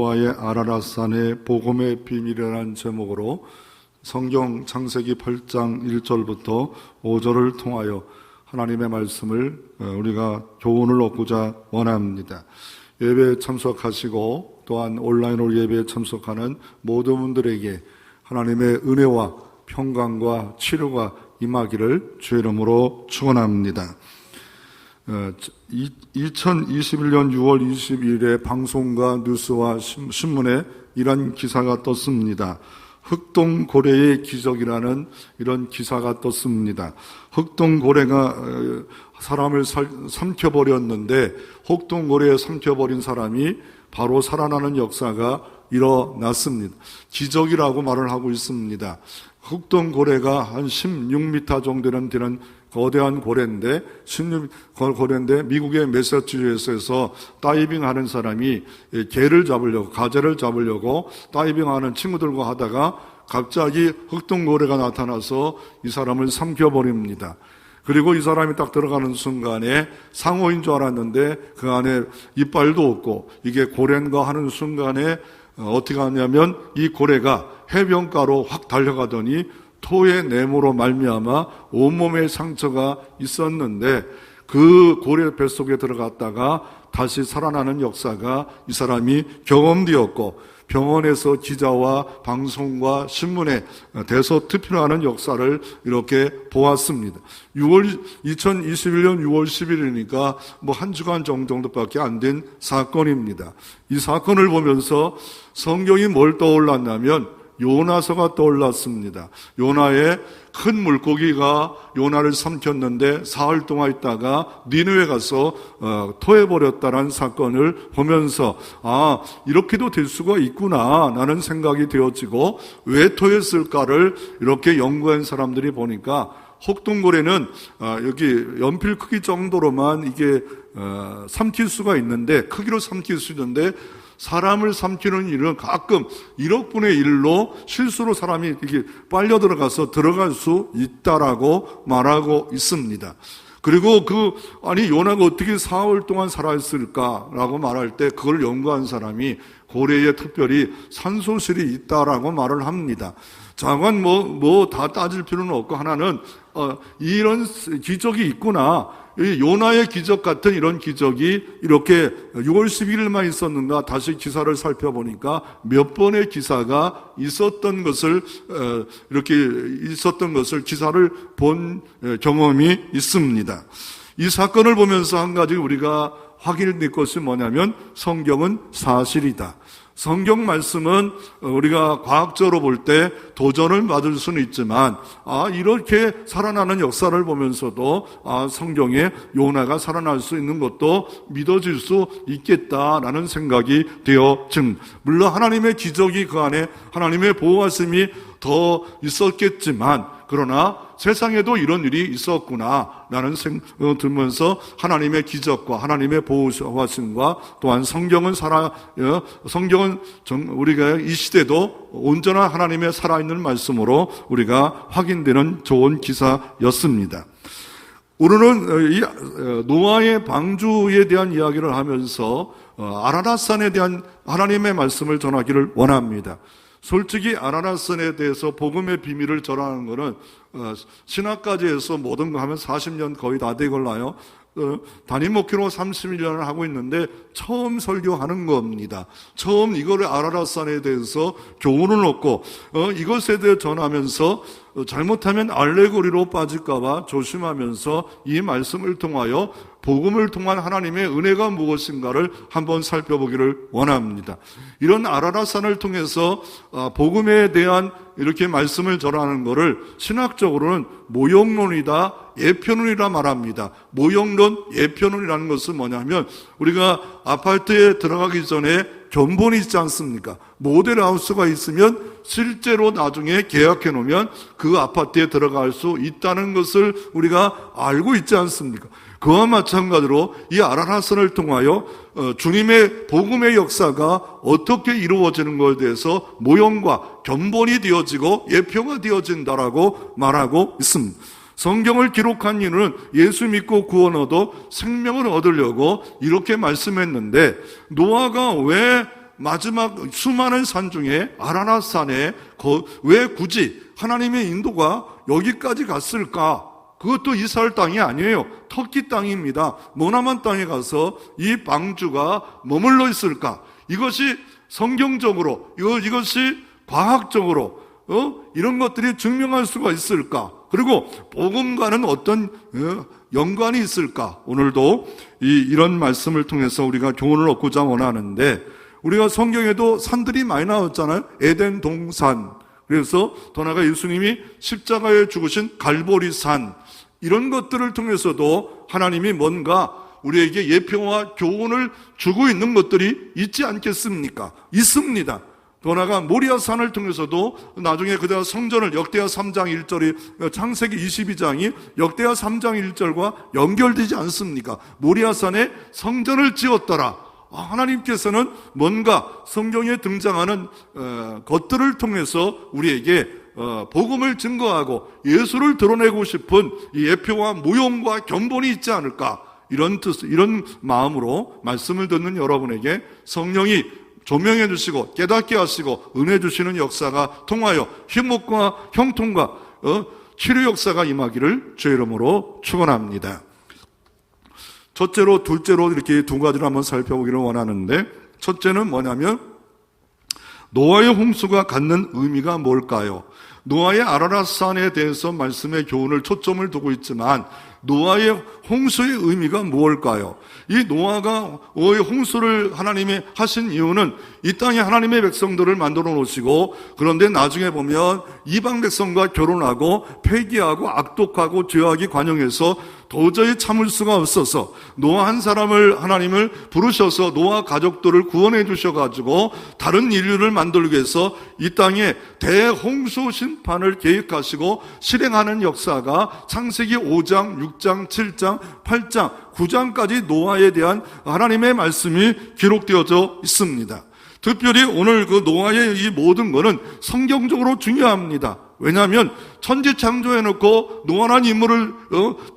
노아의 아라랏산의 복음의 비밀이라는 제목으로 성경 창세기 8장 1절부터 5절을 통하여 하나님의 말씀을 우리가 교훈을 얻고자 원합니다. 예배에 참석하시고 또한 온라인으로 예배에 참석하는 모든 분들에게 하나님의 은혜와 평강과 치료가 임하기를 주의 이름으로 축원합니다. 2021년 6월 22일에 방송과 뉴스와 신문에 이런 기사가 떴습니다. 흑동고래의 기적이라는 이런 기사가 떴습니다. 흑동고래가 사람을 삼켜버렸는데 흑동고래에 삼켜버린 사람이 바로 살아나는 역사가 일어났습니다. 기적이라고 말을 하고 있습니다. 흑동고래가 한 16m 정도 되는 거대한 고래인데, 미국의 매사추세츠에서 다이빙 하는 사람이 개를 잡으려고, 가재를 잡으려고 다이빙 하는 친구들과 하다가 갑자기 흑동고래가 나타나서 이 사람을 삼켜버립니다. 그리고 이 사람이 딱 들어가는 순간에 상어인 줄 알았는데 그 안에 이빨도 없고 이게 고래인가 하는 순간에 어떻게 하냐면 이 고래가 해변가로 확 달려가더니 토의 내모로 말미암아 온몸에 상처가 있었는데 그 고래 뱃속에 들어갔다가 다시 살아나는 역사가 이 사람이 경험되었고, 병원에서 기자와 방송과 신문에 대서특필하는 역사를 이렇게 보았습니다. 2021년 6월 10일이니까 한 주간 정도밖에 안 된 사건입니다. 이 사건을 보면서 성경이 뭘 떠올랐냐면 요나서가 떠올랐습니다. 요나의 큰 물고기가 요나를 삼켰는데 사흘 동안 있다가 니느웨 가서 토해버렸다는 사건을 보면서 이렇게도 될 수가 있구나 라는 생각이 되어지고, 왜 토했을까를 이렇게 연구한 사람들이 보니까 흑동고래는 여기 연필 크기 정도로만 이게 삼킬 수가 있는데, 크기로 삼킬 수 있는데 사람을 삼키는 일은 가끔 1억 분의 1로 실수로 사람이 이렇게 빨려 들어갈 수 있다라고 말하고 있습니다. 그리고 요나가 어떻게 4월 동안 살아있을까라고 말할 때 그걸 연구한 사람이 고래에 특별히 산소실이 있다라고 말을 합니다. 자관 다 따질 필요는 없고, 하나는 이런 기적이 있구나, 요나의 기적 같은 이런 기적이 이렇게 6월 11일만 있었는가 다시 기사를 살펴보니까 몇 번의 기사가 있었던 것을 기사를 본 경험이 있습니다. 이 사건을 보면서 한 가지 우리가 확인될 것이 뭐냐면 성경은 사실이다. 성경 말씀은 우리가 과학적으로 볼 때 도전을 받을 수는 있지만 이렇게 살아나는 역사를 보면서도 성경에 요나가 살아날 수 있는 것도 믿어질 수 있겠다라는 생각이 되어진, 물론 하나님의 기적이 그 안에 하나님의 보호하심이 더 있었겠지만, 그러나 세상에도 이런 일이 있었구나 라는 생각을 들면서 하나님의 기적과 하나님의 보호하심과 또한 성경은 우리가 이 시대도 온전한 하나님의 살아있는 말씀으로 우리가 확인되는 좋은 기사였습니다. 오늘은 노아의 방주에 대한 이야기를 하면서 아라랏산에 대한 하나님의 말씀을 전하기를 원합니다. 솔직히 아라랏산에 대해서 복음의 비밀을 전하는 것은 신학까지 해서 모든 거 하면 40년 거의 다 되걸라요. 담임 목회로 31년을 하고 있는데 처음 설교하는 겁니다. 처음 이거를 아라랏산에 대해서 교훈을 얻고 이것에 대해 전하면서 잘못하면 알레고리로 빠질까봐 조심하면서 이 말씀을 통하여 복음을 통한 하나님의 은혜가 무엇인가를 한번 살펴보기를 원합니다. 이런 아라랏산을 통해서 복음에 대한 이렇게 말씀을 전하는 것을 신학적으로는 모형론이다, 예편론이라 말합니다. 모형론, 예편론이라는 것은 뭐냐면 우리가 아파트에 들어가기 전에 견본이 있지 않습니까? 모델하우스가 있으면 실제로 나중에 계약해 놓으면 그 아파트에 들어갈 수 있다는 것을 우리가 알고 있지 않습니까? 그와 마찬가지로 이 아라랏산을 통하여 주님의 복음의 역사가 어떻게 이루어지는 것에 대해서 모형과 견본이 되어지고 예표가 되어진다라고 말하고 있습니다. 성경을 기록한 이유는 예수 믿고 구원 얻어 생명을 얻으려고 이렇게 말씀했는데, 노아가 왜 마지막 수많은 산 중에 아라랏산에 왜 굳이 하나님의 인도가 여기까지 갔을까? 그것도 이스라엘 땅이 아니에요. 터키 땅입니다. 머나만 땅에 가서 이 방주가 머물러 있을까? 이것이 성경적으로, 이것이 과학적으로, 이런 것들이 증명할 수가 있을까? 그리고 복음과는 어떤 연관이 있을까? 오늘도 이런 말씀을 통해서 우리가 교훈을 얻고자 원하는데, 우리가 성경에도 산들이 많이 나왔잖아요. 에덴 동산, 그래서 더 나아가 예수님이 십자가에 죽으신 갈보리산, 이런 것들을 통해서도 하나님이 뭔가 우리에게 예표와 교훈을 주고 있는 것들이 있지 않겠습니까? 있습니다. 더 나아가 모리아산을 통해서도 나중에 그대가 성전을 역대하 3장 1절이 창세기 22장이 역대하 3장 1절과 연결되지 않습니까? 모리아산에 성전을 지었더라. 하나님께서는 뭔가 성경에 등장하는 것들을 통해서 우리에게 복음을 증거하고 예수를 드러내고 싶은 이 예표와 모형과 견본이 있지 않을까, 이런 뜻, 이런 마음으로 말씀을 듣는 여러분에게 성령이 조명해 주시고 깨닫게 하시고 은혜 주시는 역사가 통하여 힘목과 형통과 치료 역사가 임하기를 주의 이름으로 축원합니다. 첫째로, 둘째로 이렇게 두 가지를 한번 살펴보기를 원하는데, 첫째는 뭐냐면 노아의 홍수가 갖는 의미가 뭘까요? 노아의 아라랏산에 대해서 말씀의 교훈을 초점을 두고 있지만 노아의 홍수의 의미가 무엇일까요? 이 노아가 홍수를 하나님이 하신 이유는 이 땅에 하나님의 백성들을 만들어 놓으시고, 그런데 나중에 보면 이방 백성과 결혼하고 폐기하고 악독하고 죄악이 관영해서 도저히 참을 수가 없어서 노아 한 사람을 하나님을 부르셔서 노아 가족들을 구원해 주셔가지고 다른 인류를 만들기 위해서 이 땅에 대홍수 심판을 계획하시고 실행하는 역사가 창세기 5장, 6장, 7장, 8장, 9장까지 노아에 대한 하나님의 말씀이 기록되어져 있습니다. 특별히 오늘 그 노아의 이 모든 것은 성경적으로 중요합니다. 왜냐하면 천지 창조해놓고 노아라는 인물을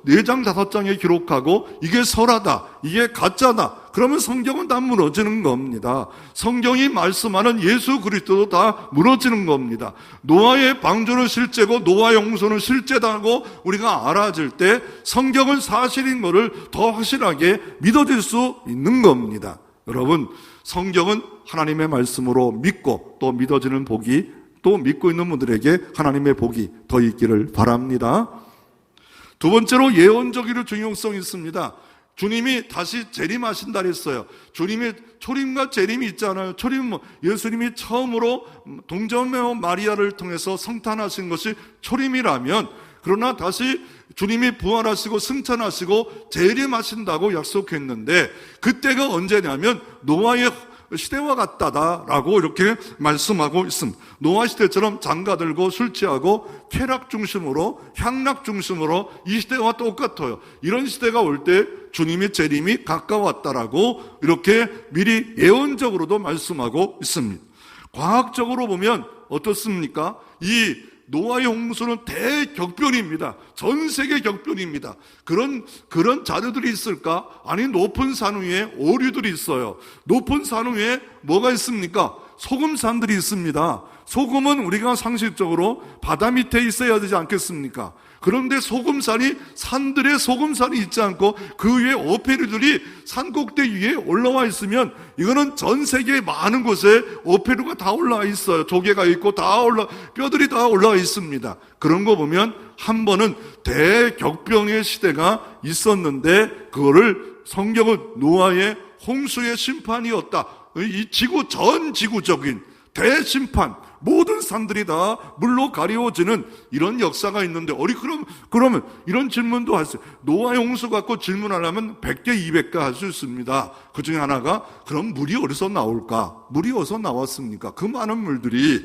4장 5장에 기록하고 이게 설하다, 이게 가짜다, 그러면 성경은 다 무너지는 겁니다. 성경이 말씀하는 예수 그리스도도 다 무너지는 겁니다. 노아의 방주는 실제고 노아의 홍수는 실제다고 우리가 알아질 때 성경은 사실인 것을 더 확실하게 믿어질 수 있는 겁니다. 여러분, 성경은 하나님의 말씀으로 믿고 또 믿어지는 복이, 또 믿고 있는 분들에게 하나님의 복이 더 있기를 바랍니다. 두 번째로 예언적인 중요성이 있습니다. 주님이 다시 재림하신다 그랬어요. 주님의 초림과 재림이 있잖아요. 초림, 예수님이 처음으로 동정녀 마리아를 통해서 성탄하신 것이 초림이라면, 그러나 다시 주님이 부활하시고 승천하시고 재림하신다고 약속했는데, 그때가 언제냐면 노아의 시대와 같다라고 이렇게 말씀하고 있습니다. 노아 시대처럼 장가 들고 술 취하고 쾌락 중심으로, 향락 중심으로 이 시대와 똑같아요. 이런 시대가 올 때 주님의 재림이 가까웠다라고 이렇게 미리 예언적으로도 말씀하고 있습니다. 과학적으로 보면 어떻습니까? 이 노아의 홍수는 대격변입니다. 전 세계 격변입니다. 그런 자료들이 있을까? 아니, 높은 산 위에 오류들이 있어요. 높은 산 위에 뭐가 있습니까? 소금산들이 있습니다. 소금은 우리가 상식적으로 바다 밑에 있어야 되지 않겠습니까? 그런데 소금산이, 산들의 소금산이 있지 않고 그 위에 오페류들이 산 꼭대기 위에 올라와 있으면 이거는 전 세계 많은 곳에 오페류가 다 올라와 있어요. 조개가 있고 뼈들이 다 올라와 있습니다. 그런 거 보면 한 번은 대격변의 시대가 있었는데 그거를 성경은 노아의 홍수의 심판이었다. 이 전 지구적인 대심판, 모든 산들이 다 물로 가리워지는 이런 역사가 있는데, 그러면 이런 질문도 할 수 있어요. 노아의 홍수 갖고 질문하려면 100개, 200개 할 수 있습니다. 그 중에 하나가, 그럼 물이 어디서 나올까? 물이 어디서 나왔습니까? 그 많은 물들이.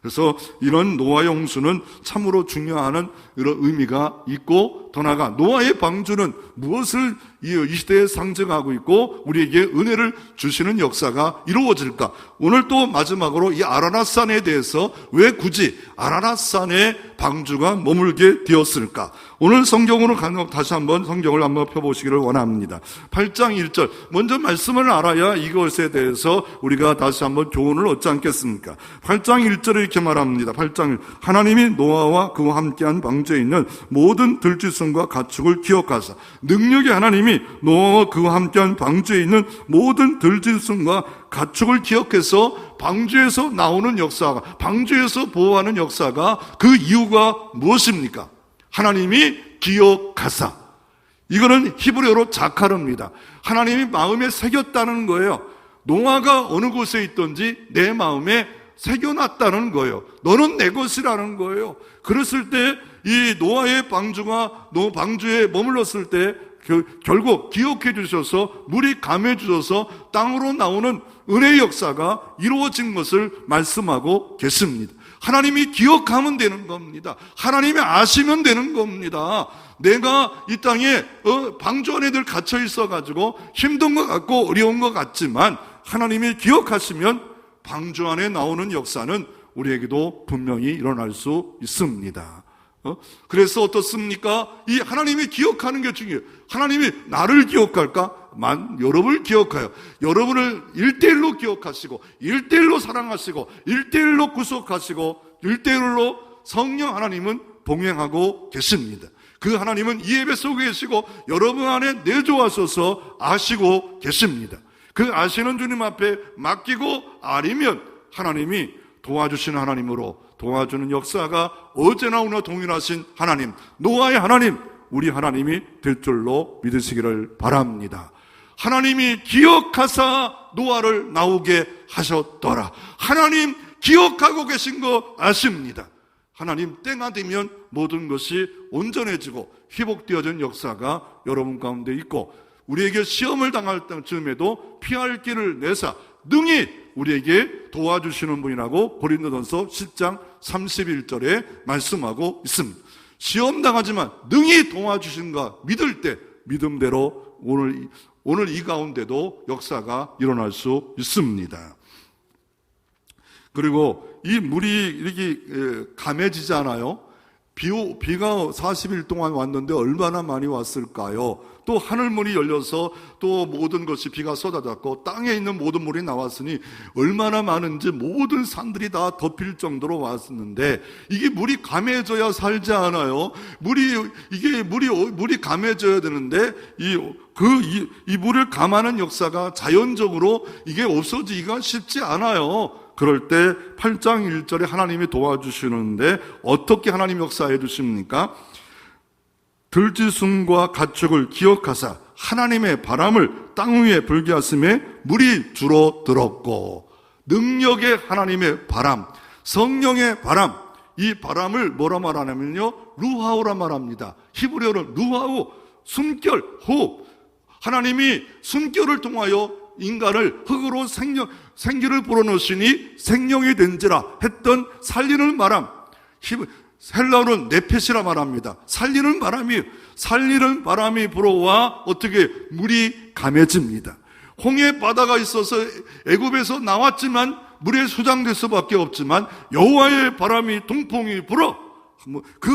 그래서 이런 노아의 홍수는 참으로 중요한 이런 의미가 있고, 더 나아가 노아의 방주는 무엇을 이 시대에 상징하고 있고 우리에게 은혜를 주시는 역사가 이루어질까? 오늘 또 마지막으로 이 아라랏산에 대해서 왜 굳이 아라랏산에 방주가 머물게 되었을까? 오늘 성경으로 다시 한번 성경을 한번 펴보시기를 원합니다. 8장 1절 먼저 말씀을 알아야 이것에 대해서 우리가 다시 한번 교훈을 얻지 않겠습니까? 8장 1절에 이렇게 말합니다. 8장 1 하나님이 노아와 그와 함께한 방주에 있는 모든 들짐승과 가축을 기억하사 능력의 하나님이 노아와 그와 함께한 방주에 있는 모든 들짐승과 가축을 기억해서 방주에서 나오는 역사가, 방주에서 보호하는 역사가 그 이유가 무엇입니까? 하나님이 기억하사. 이거는 히브리어로 자카르입니다. 하나님이 마음에 새겼다는 거예요. 노아가 어느 곳에 있든지 내 마음에 새겨놨다는 거예요. 너는 내 것이라는 거예요. 그랬을 때 이 노아의 방주가 방주에 머물렀을 때 결국 기억해 주셔서 물이 감해 주셔서 땅으로 나오는 은혜의 역사가 이루어진 것을 말씀하고 계십니다. 하나님이 기억하면 되는 겁니다. 하나님이 아시면 되는 겁니다. 내가 이 땅에 방주 안에 늘 갇혀 있어가지고 힘든 것 같고 어려운 것 같지만 하나님이 기억하시면 방주 안에 나오는 역사는 우리에게도 분명히 일어날 수 있습니다. 그래서 어떻습니까? 이 하나님이 기억하는 게 중요해요. 하나님이 나를 기억할까? 여러분을 기억해요. 여러분을 1대1로 기억하시고 1대1로 사랑하시고 1대1로 구속하시고 1대1로 성령 하나님은 동행하고 계십니다. 그 하나님은 이 예배 속에 계시고 여러분 안에 내조하셔서 아시고 계십니다. 그 아시는 주님 앞에 맡기고 아니면 하나님이 도와주시는 하나님으로 도와주는 역사가 어제나 오늘 동일하신 하나님, 노아의 하나님, 우리 하나님이 될 줄로 믿으시기를 바랍니다. 하나님이 기억하사 노아를 나오게 하셨더라. 하나님 기억하고 계신 거 아십니다. 하나님 때가 되면 모든 것이 온전해지고 회복되어진 역사가 여러분 가운데 있고 우리에게 시험을 당할 즈음에도 피할 길을 내사 능히 우리에게 도와주시는 분이라고 고린도전서 10장 31절에 말씀하고 있습니다. 시험 당하지만 능히 도와주신가 믿을 때 믿음대로 오늘 이 가운데도 역사가 일어날 수 있습니다. 그리고 이 물이 이렇게 감해지잖아요. 비가 40일 동안 왔는데 얼마나 많이 왔을까요? 또 하늘문이 열려서 또 모든 것이 비가 쏟아졌고 땅에 있는 모든 물이 나왔으니 얼마나 많은지 모든 산들이 다 덮일 정도로 왔었는데 이게 물이 감해져야 살지 않아요. 물이 감해져야 되는데 이 물을 감하는 역사가 자연적으로 이게 없어지기가 쉽지 않아요. 그럴 때 8장 1절에 하나님이 도와주시는데 어떻게 하나님 역사해 주십니까? 들짐승과 가축을 기억하사 하나님의 바람을 땅 위에 불게 하심에 물이 줄어들었고 능력의 하나님의 바람, 성령의 바람, 이 바람을 뭐라 말하냐면요 루하우라 말합니다. 히브리어는 루하우, 숨결, 호흡. 하나님이 숨결을 통하여 인간을 흙으로 생기를 불어넣으시니 생명이 된지라 했던 살리는 바람, 헬라어는 네페시라 말합니다. 살리는 바람이 불어와 어떻게 물이 감해집니다. 홍해 바다가 있어서 애굽에서 나왔지만 물에 수장될 수밖에 없지만 여호와의 바람이 동풍이 불어 그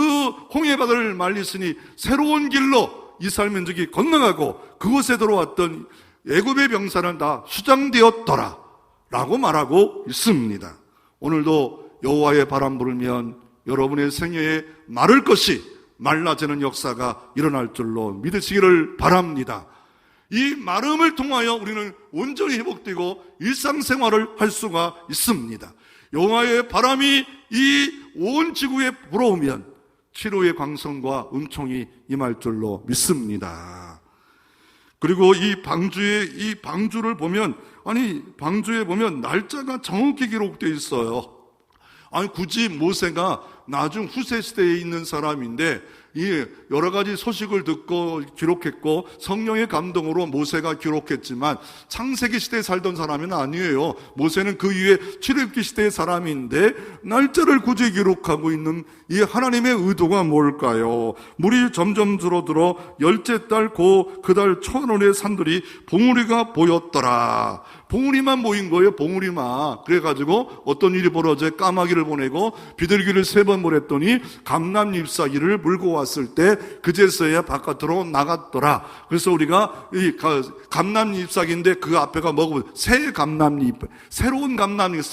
홍해 바다를 말리시니 새로운 길로 이스라엘 민족이 건너가고 그곳에 들어왔던 애굽의 병사는 다 수장되었더라 라고 말하고 있습니다. 오늘도 여호와의 바람 불면 여러분의 생애에 마를 것이 말라지는 역사가 일어날 줄로 믿으시기를 바랍니다. 이 마름을 통하여 우리는 온전히 회복되고 일상생활을 할 수가 있습니다. 여호와의 바람이 이 온 지구에 불어오면 치료의 광선과 은총이 임할 줄로 믿습니다. 그리고 이 방주를 보면 방주에 보면 날짜가 정확히 기록되어 있어요. 굳이 모세가 나중 후세 시대에 있는 사람인데 이 여러 가지 소식을 듣고 기록했고 성령의 감동으로 모세가 기록했지만 창세기 시대에 살던 사람은 아니에요. 모세는 그 이후에 출애굽기 시대의 사람인데 날짜를 굳이 기록하고 있는 이 하나님의 의도가 뭘까요? 물이 점점 줄어들어 열째 달 그 달 초하루의 산들이 봉우리가 보였더라. 봉우리만 모인 거예요. 봉우리만. 그래가지고 어떤 일이 벌어져 까마귀를 보내고 비둘기를 3번 보냈더니 감람 잎사귀를 물고 왔을 때 그제서야 바깥으로 나갔더라. 그래서 우리가 이 감람 잎사귀인데 그 앞에가 뭐고 새 감람잎, 새로운 감람잎,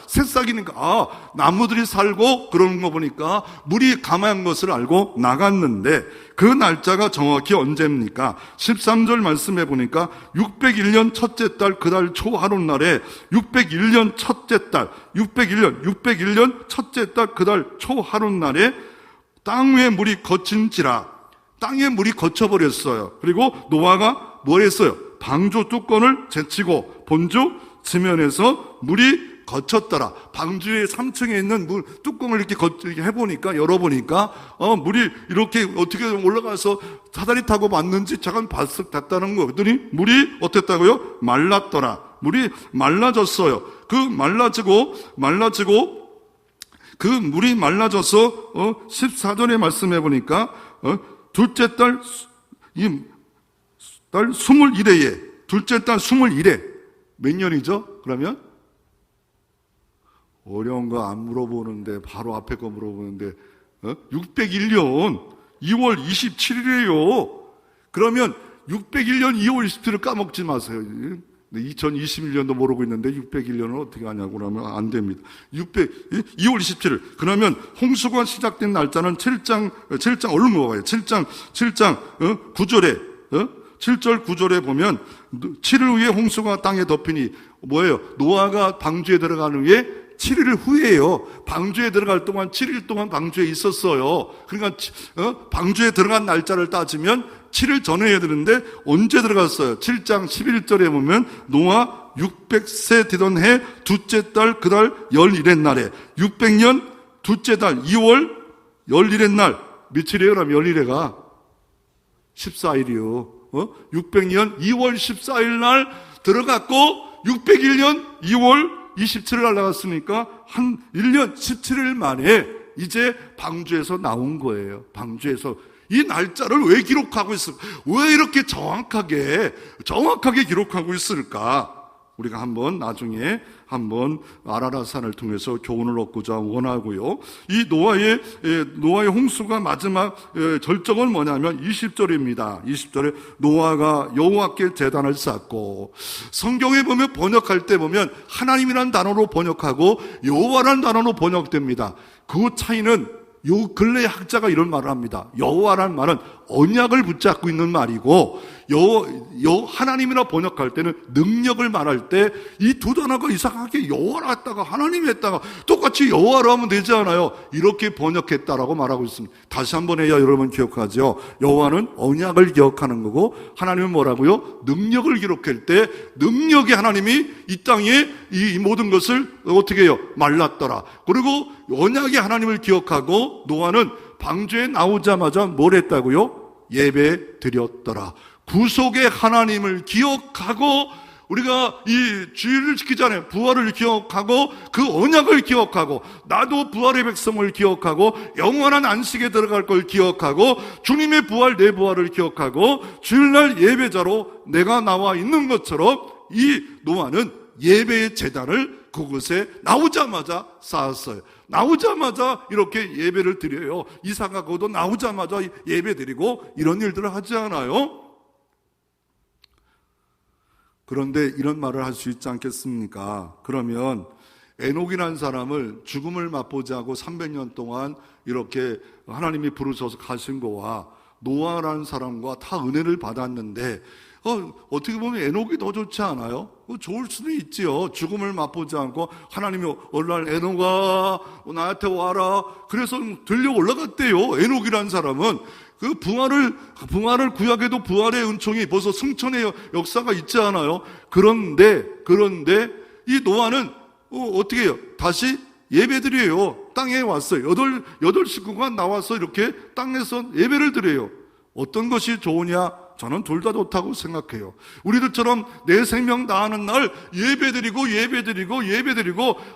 새싹이니까 나무들이 살고 그러는 거 보니까 물이 감한 것을 알고 나갔는데 그 날짜가 정확히 언제입니까? 13절 말씀해 보니까 601년 첫째 달 그 달 초하룻날에 601년 첫째 달 601년 첫째 달 그 달 초하룻날에 땅 위에 물이 거친지라 땅에 물이 거쳐버렸어요. 그리고 노아가 뭘 했어요? 방주 뚜껑을 제치고 본주 지면에서 물이 거쳤더라. 방주의 3층에 있는 물 뚜껑을 이렇게 해보니까 열어보니까 물이 이렇게 어떻게 올라가서 사다리 타고 왔는지 잠깐 봤다는 거. 그랬더니 물이 어땠다고요? 말랐더라. 물이 말라졌어요. 그 물이 말라져서 14절에 말씀해 보니까 둘째 달 21회에 둘째 달 21회 몇 년이죠? 그러면 어려운 거 안 물어보는데 바로 앞에 거 물어보는데 601년 2월 27일이에요. 그러면 601년 2월 27일 까먹지 마세요. 2021년도 모르고 있는데 601년은 어떻게 하냐고 그러면 안 됩니다. 2월 27일. 그러면 홍수가 시작된 날짜는 7장 얼른 먹어요. 7장 9절에 7절 9절에 보면 7일 후에 홍수가 땅에 덮이니 뭐예요? 노아가 방주에 들어가는 후에 7일 후에요. 방주에 들어갈 동안 7일 동안 방주에 있었어요. 그러니까 방주에 들어간 날짜를 따지면 7일 전에 해야 되는데 언제 들어갔어요? 7장 11절에 보면 노아 600세 되던 해 둘째 달 그 달 11의 날에 600년 둘째 달 2월 11의 날 며칠이에요? 그럼 11회가 14일이요. 600년 2월 14일 날 들어갔고 601년 2월 27일 날 나갔으니까 한 1년 17일 만에 이제 방주에서 나온 거예요. 방주에서 이 날짜를 왜 기록하고 있을까? 왜 이렇게 정확하게 기록하고 있을까? 우리가 나중에 한번 아라랏산을 통해서 교훈을 얻고자 원하고요. 이 노아의 홍수가 마지막 절정은 뭐냐면 20절입니다. 20절에 노아가 여호와께 제단을 쌓고, 성경에 보면 번역할 때 보면 하나님이라는 단어로 번역하고 여호와라는 단어로 번역됩니다. 그 차이는 요 근래 학자가 이런 말을 합니다. 여호와라는 말은 언약을 붙잡고 있는 말이고 하나님이라 번역할 때는 능력을 말할 때 이 두 단어가 이상하게 여호와라 했다가 하나님 했다가 똑같이 여호와라 하면 되지 않아요. 이렇게 번역했다라고 말하고 있습니다. 다시 한번 해야 여러분 기억하죠. 여호와는 언약을 기억하는 거고 하나님은 뭐라고요? 능력을 기록할 때 능력의 하나님이 이 땅에 이 모든 것을 어떻게 해요? 말랐더라. 그리고 언약의 하나님을 기억하고 노아는 방주에 나오자마자 뭘 했다고요? 예배 드렸더라. 구속의 하나님을 기억하고 우리가 이 주일을 지키잖아요. 부활을 기억하고 그 언약을 기억하고 나도 부활의 백성을 기억하고 영원한 안식에 들어갈 걸 기억하고 주님의 부활 내 부활을 기억하고 주일날 예배자로 내가 나와 있는 것처럼 이 노아는 예배의 제단을 그곳에 나오자마자 쌓았어요. 나오자마자 이렇게 예배를 드려요. 이사가고도 나오자마자 예배 드리고 이런 일들을 하지 않아요? 그런데 이런 말을 할 수 있지 않겠습니까? 그러면 에녹이라는 사람을 죽음을 맛보지 않고 300년 동안 이렇게 하나님이 부르셔서 가신 거와 노아라는 사람과 다 은혜를 받았는데 어떻게 보면 에녹이 더 좋지 않아요? 좋을 수는 있지요. 죽음을 맛보지 않고 하나님이 어느 날 에녹아 나한테 와라 그래서 들려 올라갔대요. 에녹이라는 사람은 그 부활을 구약에도 부활의 은총이 벌써 승천의 역사가 있지 않아요? 그런데 이 노아는 어떻게 해요? 다시 예배드려요. 땅에 왔어요. 여덟 식구가 나와서 이렇게 땅에서 예배를 드려요. 어떤 것이 좋으냐? 저는 둘 다 좋다고 생각해요. 우리들처럼 내 생명 다하는 날 예배드리고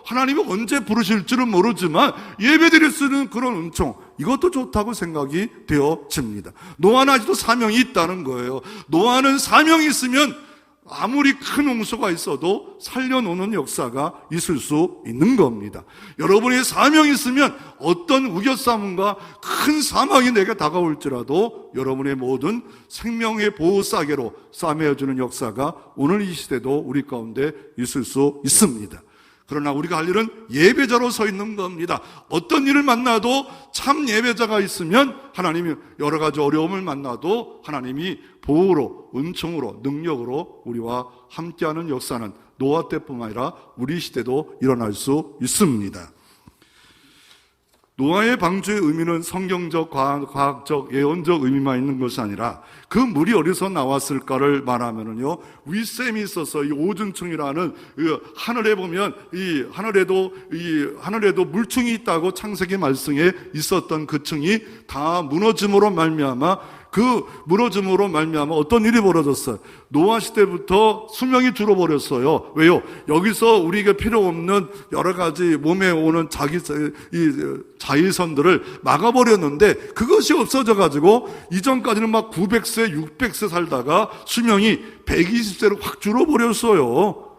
하나님이 언제 부르실지는 모르지만 예배드릴 수 있는 그런 은총, 이것도 좋다고 생각이 되어집니다. 노아는 아직도 사명이 있다는 거예요. 노아는 사명이 있으면 아무리 큰 홍수가 있어도 살려놓는 역사가 있을 수 있는 겁니다. 여러분의 사명이 있으면 어떤 우겨싸움과 큰 사망이 내게 다가올지라도 여러분의 모든 생명의 보호싸개로 싸매어주는 역사가 오늘 이 시대도 우리 가운데 있을 수 있습니다. 그러나 우리가 할 일은 예배자로 서 있는 겁니다. 어떤 일을 만나도 참 예배자가 있으면 하나님이 여러 가지 어려움을 만나도 하나님이 보호로, 은총으로, 능력으로 우리와 함께하는 역사는 노아 때뿐만 아니라 우리 시대도 일어날 수 있습니다. 노아의 방주의 의미는 성경적, 과학적, 예언적 의미만 있는 것이 아니라 그 물이 어디서 나왔을까를 말하면은요, 윗샘이 있어서 이 오존층이라는 하늘에 보면 이 하늘에도 물층이 있다고 창세기 말씀에 있었던 그 층이 다 무너짐으로 말미암아 어떤 일이 벌어졌어요. 노아 시대부터 수명이 줄어버렸어요. 왜요? 여기서 우리가 필요 없는 여러 가지 몸에 오는 자외선들을 막아버렸는데 그것이 없어져가지고 이전까지는 막 900세, 600세 살다가 수명이 120세로 확 줄어버렸어요.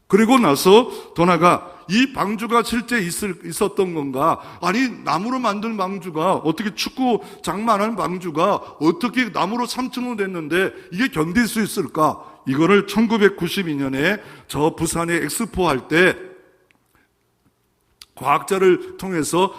그리고 나서 도나가 이 방주가 실제 있었던 건가? 아니, 나무로 만든 방주가 어떻게 축구장만한 방주가 어떻게 나무로 3층으로 됐는데 이게 견딜 수 있을까? 이거를 1992년에 저 부산에 엑스포 할 때 과학자를 통해서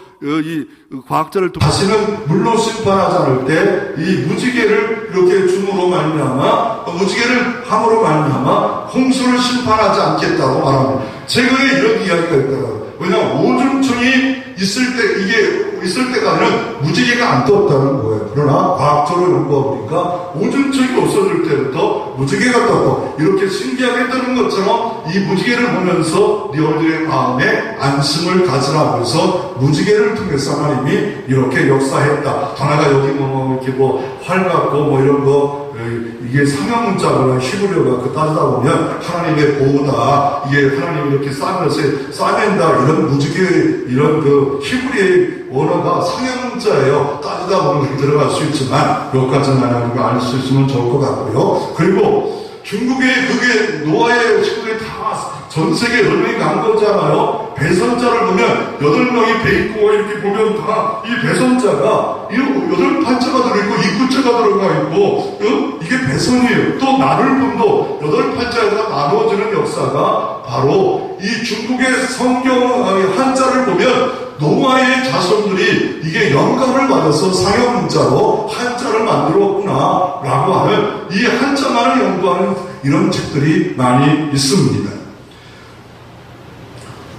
다시는 물로 심판하지 않을 때 이 무지개를 이렇게 줌으로 말미암아 무지개를 함으로 말미암아 홍수를 심판하지 않겠다고 말합니다. 최근에 이런 이야기가 있더라고요. 왜냐하면 오존층이 있을 때까지는 무지개가 안 떴다는 거예요. 그러나 과학적으로 연구해보니까 오존층이 없어질 때부터 무지개가 떴고 이렇게 신기하게 뜨는 것처럼 이 무지개를 보면서 너희들의 마음에 안심을 가지라고 해서 무지개를 통해서 하나님이 이렇게 역사했다. 하나가 여기 이렇게 활 같고 이런 거 이게 상형 문자거나 히브리어가 따지다 보면 하나님의 보호다. 이게 하나님이 이렇게 싸맨다. 이런 무지개, 이런 히브리의 언어가 상형 문자예요. 따지다 보면 들어갈 수 있지만, 여기까지만 하나님이 알 수 있으면 좋을 것 같고요. 그리고 중국에 그게 노아의 식구들이 다 전 세계 8명이 간 거잖아요. 배선자를 보면 8명이 배 있고 이렇게 보면 다 이 배선자가 8판자가 들어있고 2구자가 들어가 있고 이게 배선이에요. 또 나눌 분도 8판자에서 나누어지는 역사가 바로 이 중국의 성경 한자를 보면 노아의 자손들이 이게 영감을 받아서 상형문자로 한자를 만들었구나 라고 하는 이 한자만을 연구하는 이런 책들이 많이 있습니다.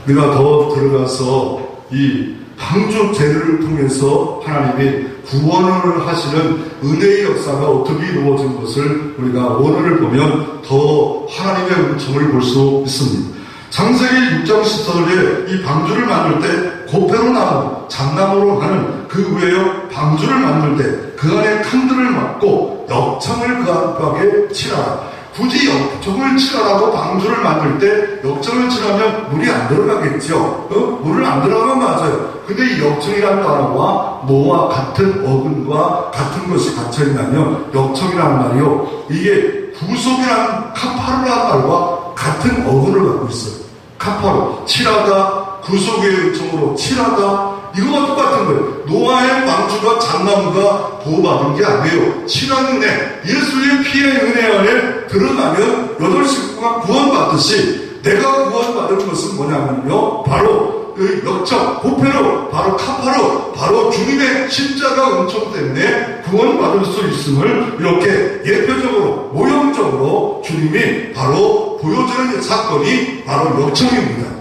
우리가 더 들어가서 이 방주 제를 통해서 하나님이 구원을 하시는 은혜의 역사가 어떻게 이루어진 것을 우리가 오늘을 보면 더 하나님의 은총을 볼 수 있습니다. 창세기 6장 14절에 이 방주를 만들 때 고페로 나무, 잣나무로 하는 그 외에 방주를 만들 때 그 안에 칸들을 막고 역청을 그 안팎에 칠하라. 굳이 역청을 칠하라고 방주를 만들 때 역청을 칠하면 물이 안 들어가겠죠. 물을 안 들어가면 맞아요. 근데 이 역청이라는 단어와 뭐와 같은 어근과 같은 것이 갇혀있냐면 역청이라는 말이요. 이게 구속이라는 카파루라는 말과 같은 어근을 갖고 있어요. 카파루, 칠하다, 구속의 은총으로 칠하다, 이거와 똑같은 거예요. 노아의 방주가 잣나무가 보호받은 게 아니에요. 칠한 은혜, 예수의 피의 은혜 안에 들어가면 8식구가 구원받듯이 내가 구원받은 것은 뭐냐면요, 바로 역청, 보페로, 바로 카파로, 바로 주님의 십자가 은총 때문에 구원받을 수 있음을 이렇게 예표적으로, 모형적으로 주님이 바로 보여주는 사건이 바로 역청입니다.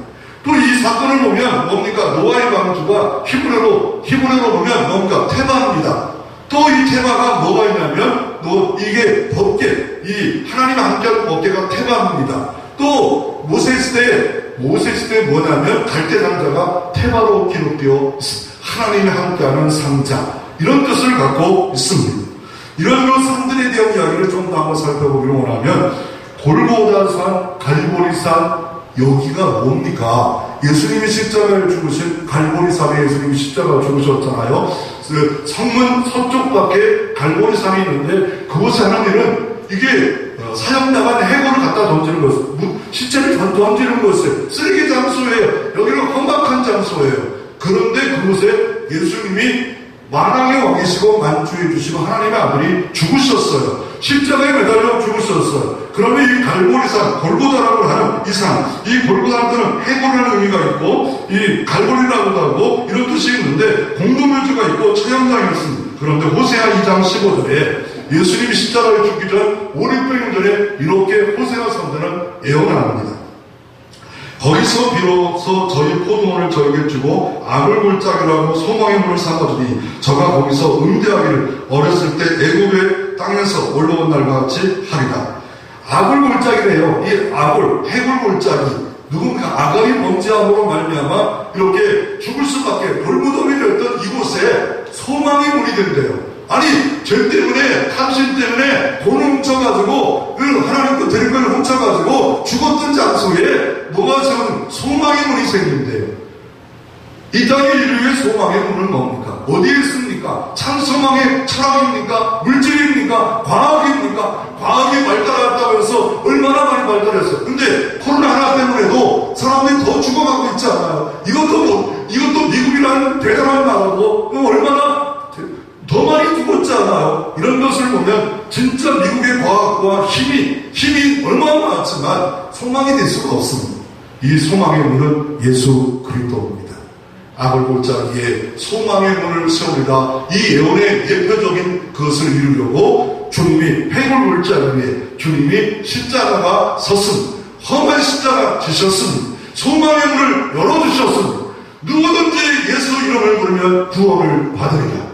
또 이 사건을 보면 뭡니까? 노아의 방주가 히브리어로 보면 뭡니까? 테마입니다. 또 이 테마가 뭐가 있냐면 이게 법계, 이 하나님 함께하는 법계가 테마입니다. 또 모세 시대에 뭐냐면 갈대 상자가 테바로 기록되어 있습니다. 하나님이 함께하는 상자, 이런 뜻을 갖고 있습니다. 이런 산들에 대한 이야기를 좀 더 한번 살펴보기를 원하면, 골고다산, 갈보리산, 여기가 뭡니까? 예수님이 십자가를 죽으신 갈보리산에 예수님이 십자가를 죽으셨잖아요. 그 성문 서쪽밖에 갈보리산이 있는데, 그곳에 하는 일은 이게 사형당한 해골을 갖다 던지는 것이에요. 시체를 던지는 것이에요. 쓰레기 장소예요. 여기는 험악한 장소예요. 그런데 그곳에 예수님이 만왕의 왕이시고 만주해 주시고 하나님의 아들이 죽으셨어요. 십자가에 매달려 죽으셨어요. 그러면 이 갈보리산, 골고다라고 하는 이 산, 이 골고다는 해골이라는 의미가 있고, 이 갈보리라고도 하고 이런 뜻이 있는데 공동묘지가 있고 처형장이었습니다. 그런데 호세아 2장 15절에 예수님이 십자가에 죽기 전 500년 전에 이렇게 호세아 선지자는 예언합니다. 거기서 비로소 저희 포도원을 저에게 주고 악을 골짜기라고 소망의 문을 삼아주니 저가 거기서 응대하기를 어렸을 때 애굽의 땅에서 올라온 날과 같이 하리라. 악을 골짜기래요. 이 악을, 해골 골짜기. 누군가 악의 범죄함으로 말미암아 이렇게 죽을 수밖에 돌무덤이 되었던 이곳에 소망의 문이 된대요. 아니, 죄 때문에, 탐심 때문에 돈을 훔쳐가지고, 하나님 거 드린 걸 훔쳐가지고 죽었던 장소에 뭐가 지금 소망의 문이 생긴대요. 이 땅의 인류의 소망의 문은 뭡니까? 어디에 있습니까? 참 소망의 철학입니까? 물질입니까? 과학입니까? 과학이 발달했다고 해서 얼마나 많이 발달했어요. 근데 코로나 하나 때문에도 사람들이 더 죽어가고 있지 않아요? 이것도 미국이라는 대단한 나라고 얼마나 더 많이 죽었잖아요. 이런 것을 보면 진짜 미국의 과학과 힘이 얼마나 많았지만 소망이 될 수가 없습니다. 이 소망의 문은 예수 그리스도입니다. 악을 골짜기에 소망의 문을 세우리라. 이 예언의 예표적인 그것을 이루려고 주님이 해골 골짜기에 주님이 십자가가 섰습니다. 험한 십자가 지셨습니다. 소망의 문을 열어주셨습니다. 누구든지 예수 이름을 부르면 구원을 받으리라.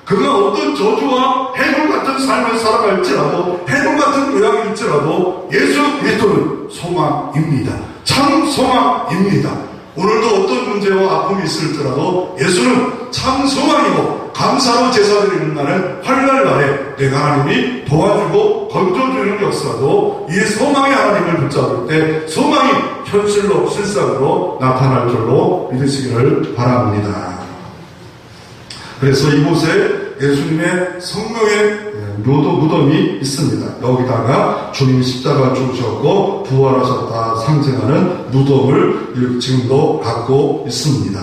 그가 어떤 저주와 해골 같은 삶을 살아갈지라도, 해골 같은 모양일지라도 예수 그리스도는 소망입니다. 참 소망입니다. 오늘도 어떤 문제와 아픔이 있을지라도 예수는 참 소망이고, 감사로 제사드리는 날은 활날 날에 내가 하나님이 도와주고 건져주는 역사도 이 소망의 하나님을 붙잡을 때 소망이 현실로 실상으로 나타날 줄로 믿으시기를 바랍니다. 그래서 이곳에 예수님의 성령의 묘도 무덤이 있습니다. 여기다가 주님이 십자가 죽으셨고 부활하셨다 상징하는 무덤을 지금도 갖고 있습니다.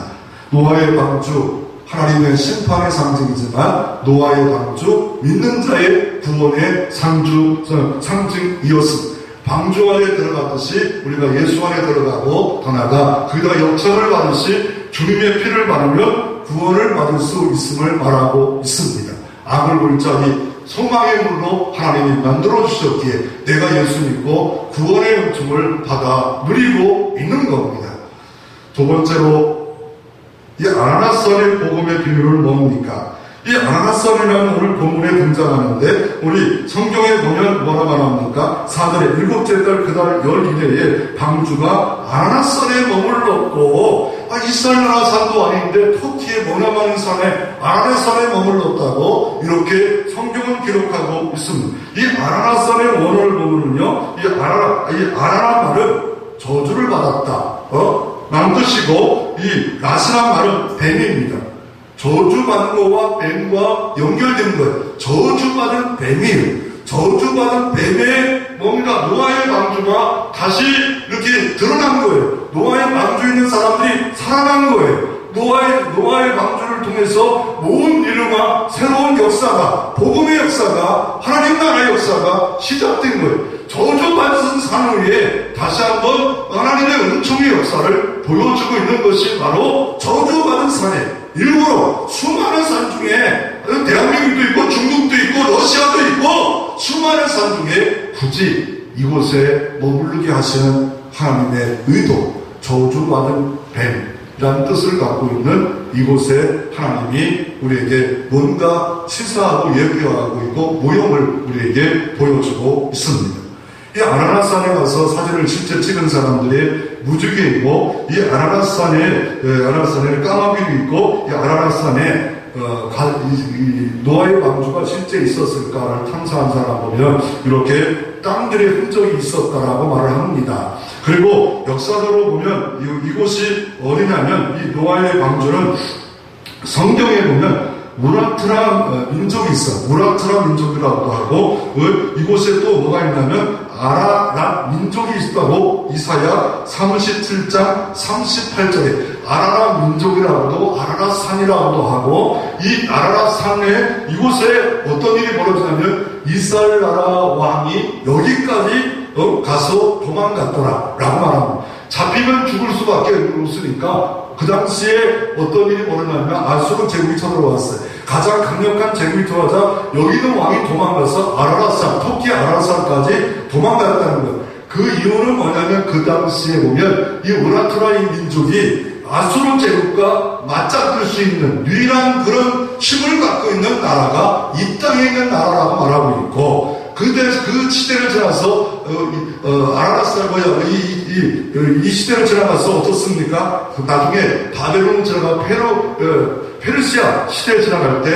노아의 방주, 하나님의 심판의 상징이지만 노아의 방주, 믿는 자의 구원의 상징이었습니다. 방주 안에 들어갔듯이 우리가 예수 안에 들어가고 더 나아가 그가 역사를 받으시 주님의 피를 바르면 구원을 받을 수 있음을 말하고 있습니다. 악을 골짜기 소망의 문으로 하나님이 만들어주셨기에 내가 예수 믿고 구원의 은총을 받아 누리고 있는 겁니다. 두 번째로 이 아나나선의 복음의 비밀은 뭡니까? 이 아나나선이라는 오늘 본문에 등장하는데 우리 성경에 보면 뭐라 말합니까? 4절에 일곱째 달 그달 열 이내에 방주가 아나나선에 머물렀고 이스라엘 나라 산도 아닌데 터키의 머나마는 산에 아라나산에 머물렀다고 이렇게 성경은 기록하고 있습니다. 이 아라나산의 원어를 보면요, 이 아라나 말은 저주를 받았다 라는 뜻이고, 이 라스란 말은 뱀입니다. 저주받은 거와 뱀과 연결되는 거예요. 저주받은 뱀이에요. 저주받은 뱀의 뭔가 노아의 방주가 다시 이렇게 드러난 거예요. 노아의 방주에 있는 사람들이 살아난 거예요. 노아의 방주를 통해서 모은 일과 새로운 역사가, 복음의 역사가, 하나님 나라의 역사가 시작된 거예요. 저주받은 산 위에 다시 한번 하나님의 은총의 역사를 보여주고 있는 것이 바로 저주받은 산에 일부러 수많은 산 중에 대한민국도 있고 중국도 있고 러시아도 있고 수많은 산 중에 굳이 이곳에 머무르게 하시는 하나님의 의도, 저주받은 뱀이라는 뜻을 갖고 있는 이곳에 하나님이 우리에게 뭔가 시사하고 예표하고 있고 모형을 우리에게 보여주고 있습니다. 이 아라랏산에 가서 사진을 실제 찍은 사람들의 무지개이고, 이 아라랏산에 까마귀도 있고, 이 아라랏산에 노아의 방주가 실제 있었을까를 탐사한 사람 보면 이렇게 땅들의 흔적이 있었다라고 말을 합니다. 그리고 역사적으로 보면 이곳이 어디냐면, 이 노아의 방주는 성경에 보면 무라트라 민족이 있어. 무라트라 민족이라고도 하고, 이곳에 또 뭐가 있냐면 아라랏 민족이 있다고 이사야 37장 38절에 아라랏 민족이라고도 아라랏산이라고도 하고, 이 아라랏산에 이곳에 어떤 일이 벌어지냐면 이스라엘 나라 왕이 여기까지 가서 도망갔더라 라고 말합니다. 잡히면 죽을 수밖에 없으니까 그 당시에 어떤 일이 벌어지냐면 아수르 제국이 쳐들어왔어요. 가장 강력한 제국이 들어가자 여기 있는 왕이 도망가서 아라랏산, 터키 아라랏산까지 도망갔다는 거예요. 그 이유는 뭐냐면 그 당시에 보면 이 우라트라인 민족이 아수르 제국과 맞잡을 수 있는 유일한 그런 힘을 갖고 있는 나라가 이 땅에 있는 나라라고 말하고 있고, 그 시대를 지나서 아라랏산 이 시대를 지나가서 어떻습니까? 나중에 바벨론 지나가 페르시아 시대에 지나갈 때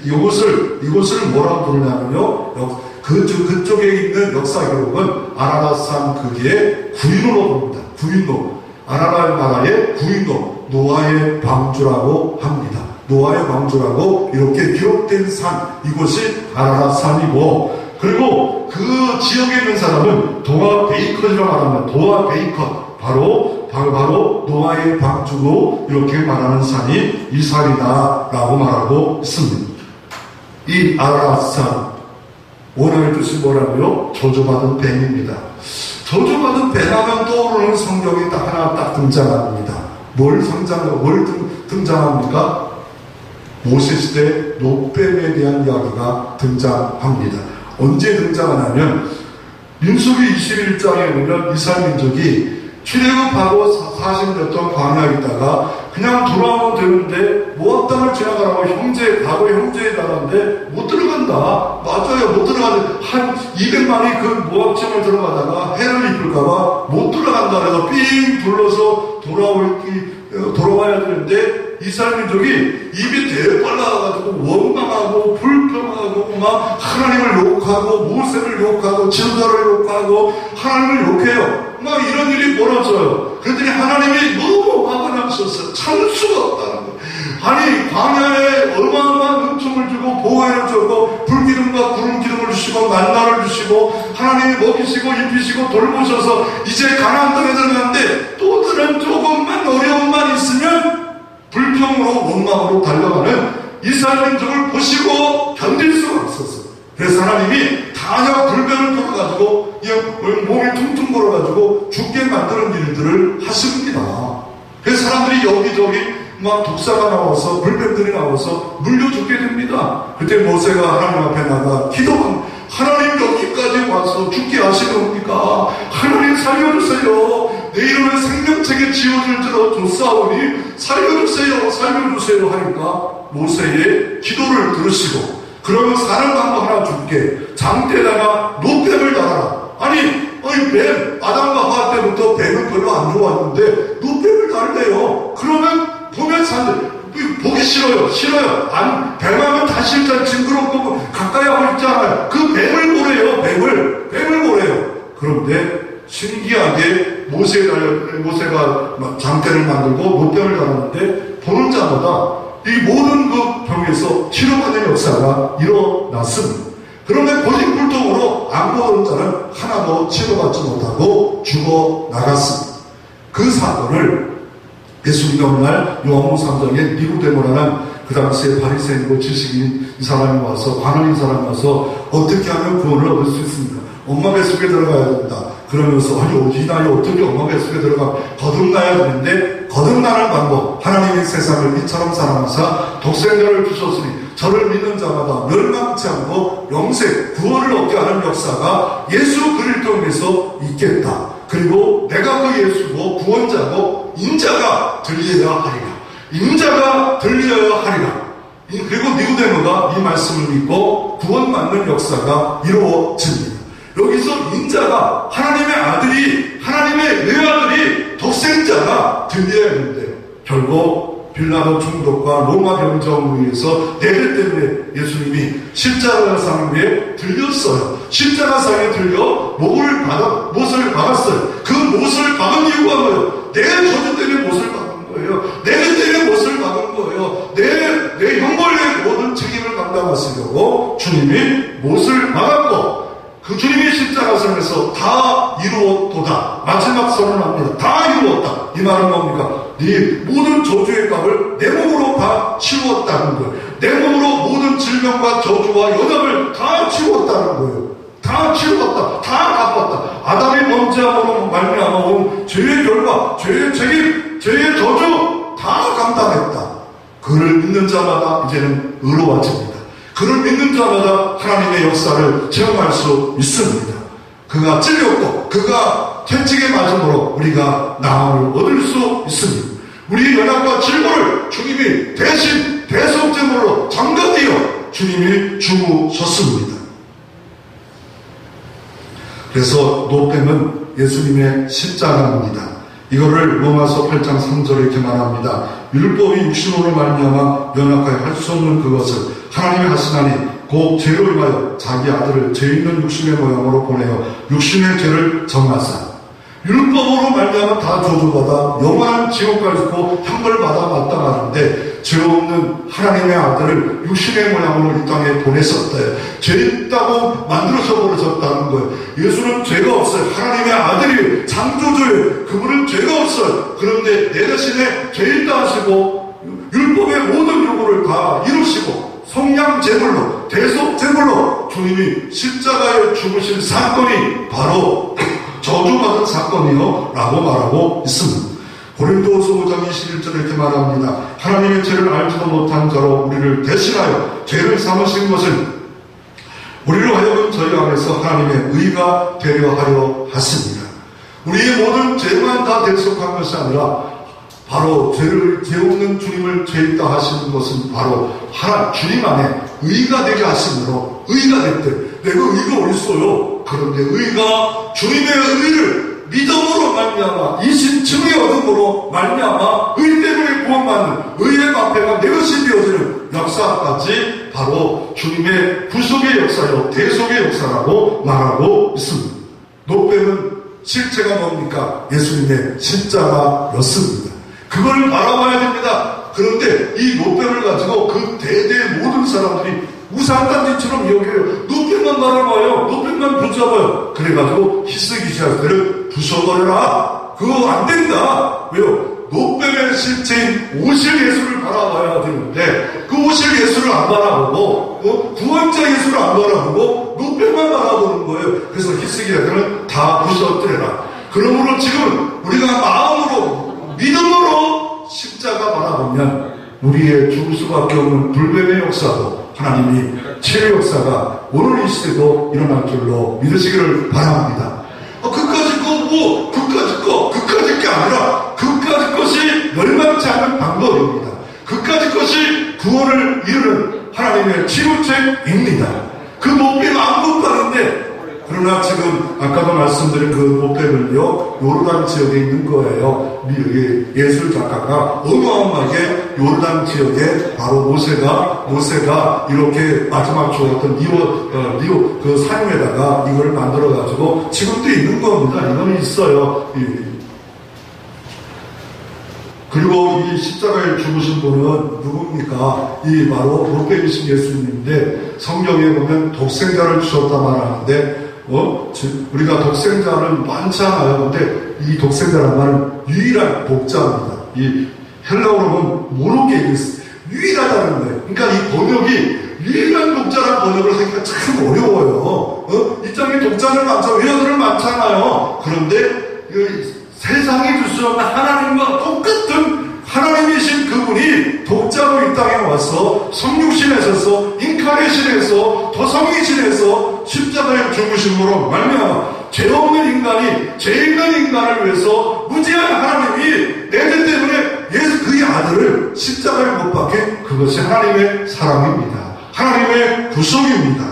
이곳을 뭐라고 부르냐면요, 그쪽에 있는 역사 기록은 아라랏산 거기에 구인로로 부릅니다. 구인로, 아라랏 나라의 구인로, 노아의 방주라고 합니다. 노아의 방주라고 이렇게 기록된 산, 이곳이 아라랏산이고, 그리고 그 지역에 있는 사람은 도아 베이컨이라고 말합니다. 도아 베이컨, 바로 노아의 방주로 이렇게 말하는 산이 이 산이다라고 말하고 있습니다. 이 아라랏산, 원어의 뜻이 뭐라고요? 저주받은 뱀입니다. 저주받은 뱀하면 떠오르는 성경이 딱 하나 딱 등장합니다. 뭘 등장합니까? 모세시대 노뱀에 대한 이야기가 등장합니다. 언제 등장하냐면 민수기 21장에 보면 이스라엘 민족이 출애굽하고 40년 동안 광야에 있다가 그냥 돌아오면 되는데 모압 땅을 지나가라고 과거 형제의 나라인데 못 들어간다. 맞아요, 못 들어가는데 한 200만이 그 모압 지역을 들어가다가 해를 입을까봐 못 들어간다. 그래서 삥 둘러서 돌아와야 되는데 이스라엘 민족이 입이 대빨라가지고 원망하고 불평하고 막 하나님을 욕하고 모세를 욕하고 지도자를 욕하고 하나님을 욕해요. 막 이런 일이 벌어져요. 그랬더니 하나님이 너무 화가 나셨어요. 참 수가 없다는 거예요. 아니 광야에 어마어마한 은총을 주고 보호해를 주고 불기둥과 구름 기둥을 주시고 만나를 주시고 하나님이 먹이시고 입히시고 돌보셔서 이제 가나안 땅에 들어가는데 또 다른 조금만 어려움만 있으면 불평으로 원망으로 달려가는 이스라엘 민족을 보시고 견딜 수가 없었어요. 그래서 하나님이 단약 불변을 걸어가지고 몸이 퉁퉁 걸어가지고 죽게 만드는 일들을 하십니다. 그래서 사람들이 여기저기 막 독사가 나와서 물뱀들이 나와서 물려 죽게 됩니다. 그때 모세가 하나님 앞에 나가 기도한, 하나님 여기까지 와서 죽게 하시렵니까? 하나님 살려주세요. 내 이름을 생명책에 지어줄 줬사오니 살려주세요 하니까 모세의 기도를 들으시고, 그러면 사는 방법 하나 줄게. 장대에다가 노뱀을 달아라. 아니 뱀, 아담과 하와 때부터 뱀은 별로 안 좋아했는데 노뱀을 달래요. 그러면 보면 사람들 보기 싫어요. 뱀하면 다 싫잖아요. 징그럽고 가까이 하고 있잖아요. 그 뱀을 보래요. 뱀을 보래요. 그런데 신기하게 모세가 장대를 만들고 노뱀을 달았는데 보는 자마다 이 모든 그 병에서 치료받는 역사가 일어났습니다. 그런데 고집불통으로 안 보던 자는 하나도 치료받지 못하고 죽어 나갔습니다. 그 사건을 예수님이 날 요한복음 3장에 니고데모라는 그 당시에 바리새인이고 지식인 이 사람이 와서, 관원인 사람이 와서 어떻게 하면 구원을 얻을 수 있습니까? 엄마 뱃속에 들어가야 된다. 그러면서 아니 이 나이에 어떻게 엄마 뱃속에 들어가 거듭나야 되는데, 거듭나는 방법, 하나님의 세상을 이처럼 사랑하사 독생자를 주셨으니 저를 믿는 자마다 멸망치 않고 영생 구원을 얻게 하는 역사가 예수 그리스도를 통해서 있겠다. 그리고 내가 그 예수고 구원자고 인자가 들려야 하리라. 그리고 니고데모가 이 말씀을 믿고 구원받는 역사가 이루어집니다. 여기서 인자가 하나님의 아들이, 하나님의 외아들이 독생자가 들려야 되는데요. 결국 빌라도 총독과 로마 병정으로 인해서 내래 때문에 예수님이 십자가상에 들렸어요. 십자가상에 들려 못을 박았어요. 그 못을 박은 이유가 뭐예요? 내 저주 때문에 못을 박은 거예요. 내 때문에 못을 박은 거예요. 내 형벌의 모든 책임을 감당하시려고 주님이 못을 박았고, 그 주님이 십자가상에서 다 이루었도다. 마지막 선언합니다. 다 이루었다. 이 말은 뭡니까? 네 모든 저주의 값을 내 몸으로 다 치웠다는 거예요. 내 몸으로 모든 질병과 저주와 연약을 다 치웠다는 거예요. 다 치웠다. 다 갚았다. 아담이 범죄함으로 말미암아 온 죄의 결과, 죄의 책임, 죄의 저주 다 감당했다. 그를 믿는 자마다 이제는 의로워집니다. 그를 믿는 자마다 하나님의 역사를 체험할 수 있습니다. 그가 찔렸고 그가 채찍에 맞음으로 우리가 나음을 얻을 수 있습니다. 우리의 연약과 질고를 주님이 대신 대속제물로 장가되어 주님이 죽으셨습니다. 그래서 노뱀은 예수님의 십자가입니다. 이거를 로마서 8장 3절에 이렇게 말합니다. 율법이 육신으로 말미암아 연약하여 할 수 없는 그것을 하나님이 하시나니 곧 죄로 인하여 자기 아들을 죄 있는 육신의 모양으로 보내어 육신의 죄를 정하사. 율법으로 말미암아 다 저주받아 영원한 지옥까지 고 형벌받아 마땅하는데 죄 없는 하나님의 아들을 육신의 모양으로 이 땅에 보냈었대요. 죄 있다고 만들어서 버려졌다는 거예요. 예수는 죄가 없어요. 하나님의 아들이 창조주예요. 그분은 죄가 없어요. 그런데 내 대신에 죄 있다 하시고 율법의 모든 요구를 다 이루시고 성량 제물로, 대속 제물로 주님이 십자가에 죽으신 사건이 바로 저주받은 사건이요 라고 말하고 있습니다. 고린도후서 5장 21절에 이렇게 말합니다. 하나님의 죄를 알지도 못한 자로 우리를 대신하여 죄를 삼으신 것은 우리로 하여금 저희 안에서 하나님의 의가 되려 하려 하십니다. 우리의 모든 죄만 다 대속한 것이 아니라 바로 죄 없는 주님을 죄 있다 하시는 것은 바로 주님 안에 의가 되게 하심으로 의가 됐대. 내가 의가 어디 있어요? 그런데 의가 주님의 의를 믿음으로 말미암아 이신층의 얻음으로 말미암아 의 때문에 구원받는 의의 방패가 내 것이 되어지는 역사까지 바로 주님의 구속의 역사요 대속의 역사라고 말하고 있습니다. 노뱀은 실체가 뭡니까? 예수님의 십자가였습니다. 그걸 바라봐야 됩니다. 그런데 이 노뱀을 가지고 그 대대의 모든 사람들이 우상단지처럼 여겨요. 노뱀만 바라봐요. 노뱀만 붙잡아요. 그래가지고 히스기야를 부숴버려라. 그거 안 된다. 왜요? 노뱀의 실체인 오실 예수를 바라봐야 되는데 그 오실 예수를 안 바라보고 구원자 예수를 안 바라보고 노뱀만 바라보는 거예요. 그래서 히스기야들은 다 부숴뜨려라. 그러므로 지금 우리가 마음으로 믿음으로 십자가 바라보면 우리의 죽을 수밖에 없는 불뱀의 역사도 하나님이 치료 역사가 오늘 이 시대도 일어날 줄로 믿으시기를 바랍니다. 그까짓 게 아니라 그까짓 것이 멸망치 않는 방법입니다. 그까짓 것이 구원을 이루는 하나님의 치료책입니다. 그 노뱀 아무것도 아닌데 그러나 지금 아까도 말씀드린 그 노뱀을요 요르단 지역에 있는 거예요. 예술 작가가 어마어마하게 요르단 지역에 바로 모세가 이렇게 마지막 주었던 니오 그 산에다가 이걸 만들어 가지고 지금도 있는 겁니다. 이거는 있어요. 그리고 이 십자가에 죽으신 분은 누굽니까? 이 바로 노뱀이신 예수님인데 성경에 보면 독생자를 주셨다 말하는데 우리가 독생자는 많잖아요. 근데 이 독생자란 말은 유일한 독자입니다. 이 헬라어로 보면 모노게이스 유일하다는 거예요. 그러니까 이 번역이 유일한 독자라는 번역을 하기가 참 어려워요. 이 땅에 독자는 많잖아요. 외아들은 많잖아요. 그런데 세상이 줄 수 없는 하나님과 똑같은 하나님이신 그분이 독자로 이 땅에 와서 성육신에서 인카레이션에서 도성이신에서 십자가에 죽으심으로 말미암아 죄 없는 인간이 죄 있는 인간을 위해서 무지한 하나님이 내 죄 때문에 예수 그의 아들을 십자가에 못 박게 그것이 하나님의 사랑입니다. 하나님의 구속입니다.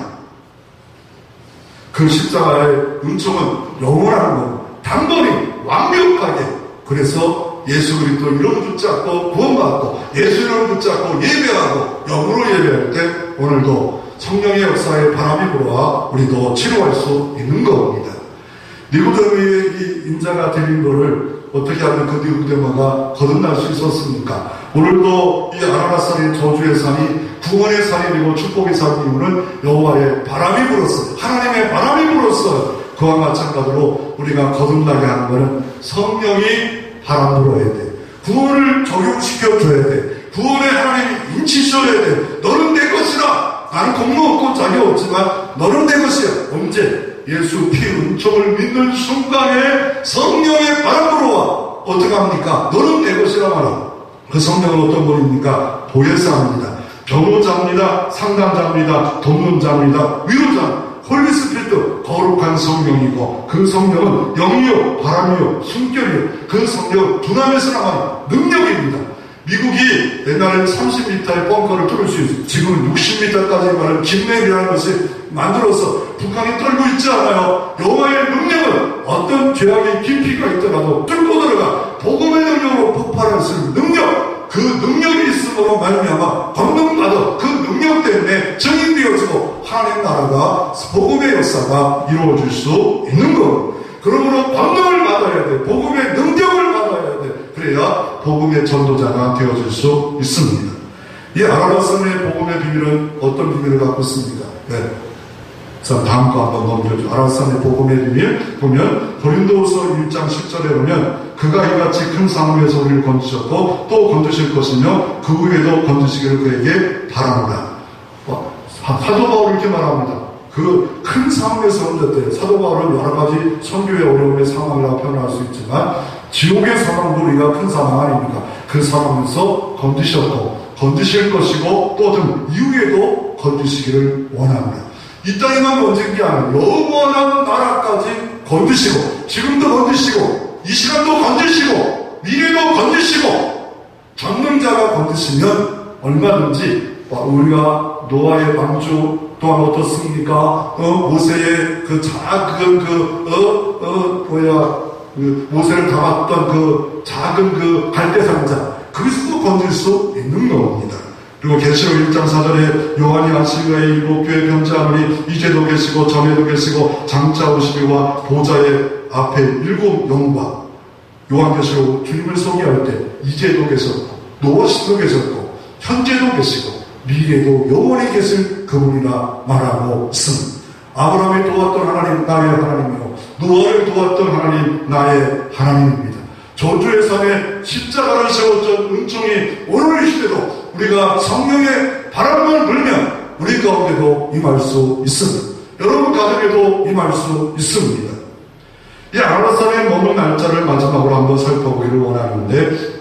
그 십자가의 은총은 영원한 것, 단번에 완벽하게. 그래서 예수 그리스도 이름 붙잡고 구원받고 예수 이름 붙잡고 예배하고 영으로 예배할 때 오늘도 성령의 역사에 바람이 불어와 우리도 치료할 수 있는 겁니다. 니고데모의 이 인자가 드린 것을 어떻게 하면 그 니고데모가 거듭날 수 있었습니까? 오늘도 이 아라라산이 저주의 산이 구원의 산이고 축복의 산인 이유는 여호와의 바람이 불었어요. 하나님의 바람이 불었어요. 그와 마찬가지로 우리가 거듭나게 하는 것은 성령이 바람 불어야 돼. 구원을 적용시켜줘야 돼. 구원에 하나님이 인치셔야 돼. 너는 내 것이라. 나는 공로 없고 자격 없지만 너는 내 것이야. 언제? 예수 피 은총을 믿는 순간에 성령의 바람 불어와. 어떻게 합니까? 너는 내 것이라 말하. 그 성령은 어떤 분입니까? 보혜사입니다. 변호자입니다. 상담자입니다. 돕는자입니다. 위로자. 홀리스피리트 거룩한 성령이고 그 성령은 영이요 바람이요 숨결이요 그 성령 두나에서 나가는 능력입니다. 미국이 옛날에 30m의 벙커를 뚫을 수 있어요. 지금은 60m까지 가는 김맥이라는 것이 만들어서 북한이 떨고 있지 않아요. 여호와의 능력은 어떤 죄악의 깊이가 있더라도 뚫고 들어가 복음의 능력으로 폭발할 수 있는 능력. 그 능력이 있음으로 말미암아 권능받아 그 능력 때문에 증인되어지고 하나님 나라가 복음의 역사가 이루어질 수 있는 것. 그러므로 권능을 받아야 돼. 복음의 능력을 받아야 돼. 그래야 복음의 전도자가 되어질 수 있습니다. 이 아라라산의 복음의 비밀은 어떤 비밀을 갖고 있습니까? 네. 자, 다음 거 한번 넘겨줘. 아라라산의 복음의 비밀 보면 고린도후서 1장 10절에 보면 그가 이같이 큰 싸움에서 우리를 건지셨고 또 건지실 것이며 그 후에도 건지시기를 그에게 바랍니다. 사도 바울이 이렇게 말합니다. 그 큰 싸움에서 건졌대요. 사도 바울은 여러 가지 선교의 어려움의 상황이라고 표현할 수 있지만 지옥의 상황도 우리가 큰 상황 아닙니까? 그 상황에서 건지셨고 건지실 것이고 또 등 이후에도 건지시기를 원합니다. 이 땅에만 건진 게 아니라 영원한 나라까지 건지시고 지금도 건지시고 이 시간도 건지시고 미래도 건지시고 전능자가 건지시면 얼마든지 우리가 노아의 방주 또한 어떻습니까? 모세의 그 작은 모세를 담았던 그 작은 그 갈대상자 그것도 건질 수 있는 겁니다. 그리고 계시록 1장 4절에 요한이 아시리아의 일곱 교회 편지하노니 이제도 계시고 전에도 계시고 장차 오시리와 보좌의 앞에 일곱 영과 요한계시록 주님을 소개할 때 이제도 계셨고 노아시도 계셨고 현재도 계시고 미래도 영원히 계실 그분이라 말하고 있습니다. 아브라함이 도왔던 하나님 나의 하나님이요 노아를 도왔던 하나님 나의 하나님입니다. 저주의 산에 십자가를 세웠던 은총이 오늘 이 시대도 우리가 성령의 바람만 불면 우리 가운데도 임할 수 있습니다. 여러분 가정에도 임할 수 있습니다. 이 아라라산에 머문 날짜를 마지막으로 한번 살펴보기를 원하는데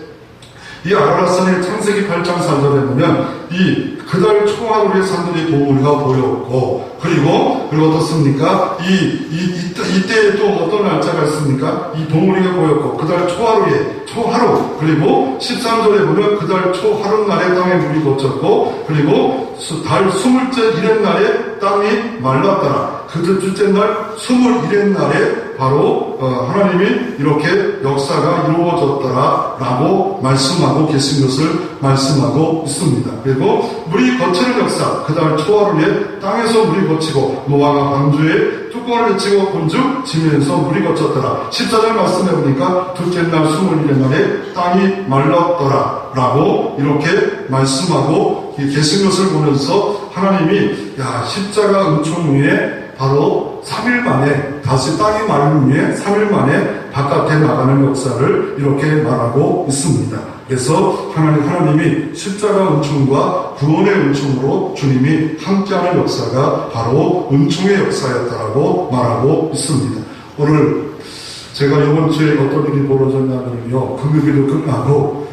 이 아라라산의 창세기 8장 4절에 보면 이 그달 초하루에 산들이 동물과 보였고 그리고 어떻습니까? 이때에 또 어떤 날짜가 있습니까? 이 동물이가 보였고 그달 초하루 그리고 13절에 보면 그달 초하루 날에 땅에 물이 걷혔고 그리고 달 20째 일의 날에 땅이 말랐더라. 그 둘째 날 21의 날에 바로 하나님이 이렇게 역사가 이루어졌더라 라고 말씀하고 계신 것을 말씀하고 있습니다. 그리고 물이 거치는 역사 그달 초하루에 땅에서 물이 거치고 노아가 방주에 뚜껑을 헤치고 본즉 지면에서 물이 거쳤더라. 14절 말씀해 보니까 둘째 날 21의 날에 땅이 말랐더라 라고 이렇게 말씀하고 계신 것을 보면서 하나님이 십자가 은총 위에 바로 3일 만에 다시 땅이 마른 후에 3일 만에 바깥에 나가는 역사를 이렇게 말하고 있습니다. 그래서 하나님이 십자가 은총과 구원의 은총으로 주님이 함께하는 역사가 바로 은총의 역사였다라고 말하고 있습니다. 오늘 제가 이번 주에 어떤 일이 벌어졌냐면요, 금요일도 끝나고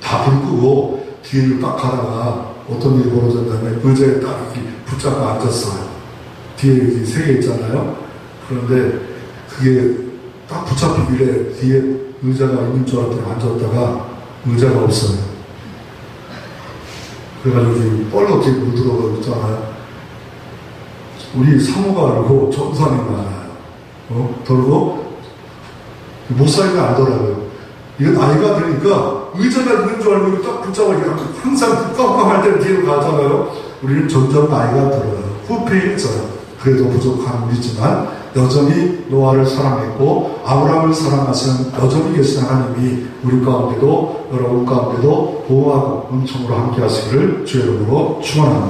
다 불 끄고 뒤를 딱 가다가 어떤 일이 벌어졌냐면 의자에 딱 이렇게 붙잡고 앉았어요. 뒤에 이렇게 세 개 있잖아요. 그런데 그게 딱 붙잡히길래 뒤에 의자가 있는 줄 알았더니 앉았다가 의자가 없어요. 그래가지고 뻘겋게 물 들어가 있잖아요. 우리 사모가 알고 전산이 많아요. 그리고 못 살면 알더라고요. 이거 나이가 드니까 의자가 있는 줄 알고 이렇게 딱 붙잡아 항상 깜깜할 때 뒤로 가잖아요. 우리는 점점 나이가 들어요. 후패했어요. 그래도 부족한 우리지만 여전히 노아를 사랑했고 아브라함을 사랑하시는 여전히 계신 하나님이 우리 가운데도 여러분 가운데도 보호하고 은총으로 함께 하시기를 주의 이름으로 축원합니다.